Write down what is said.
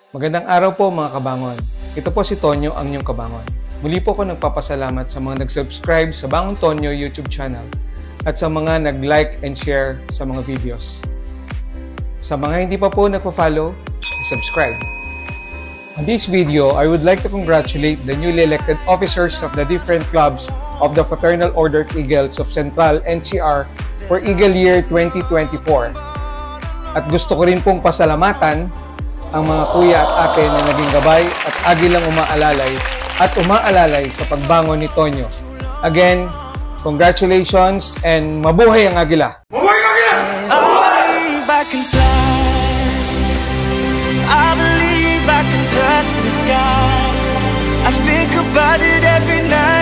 Magandang araw po mga kabangon. Ito po si Tonyo, ang inyong kabangon. Muli po ako nagpapasalamat sa mga nag-subscribe sa Bangon Tonyo YouTube channel at sa mga nag-like and share sa mga videos. Sa mga hindi pa po nagpa-follow, subscribe. On this video, I would like to congratulate the newly elected officers of the different clubs of the Fraternal Order of Eagles of Central NCR for Eagle Year 2024. At gusto ko rin pong pasalamatan ang mga kuya at ate na naging gabay at agilang umaalalay sa pagbangon ni Tonyo. Again, congratulations and mabuhay ang agila! Mabuhay ang agila! I believe I can touch the sky. I think about it every night.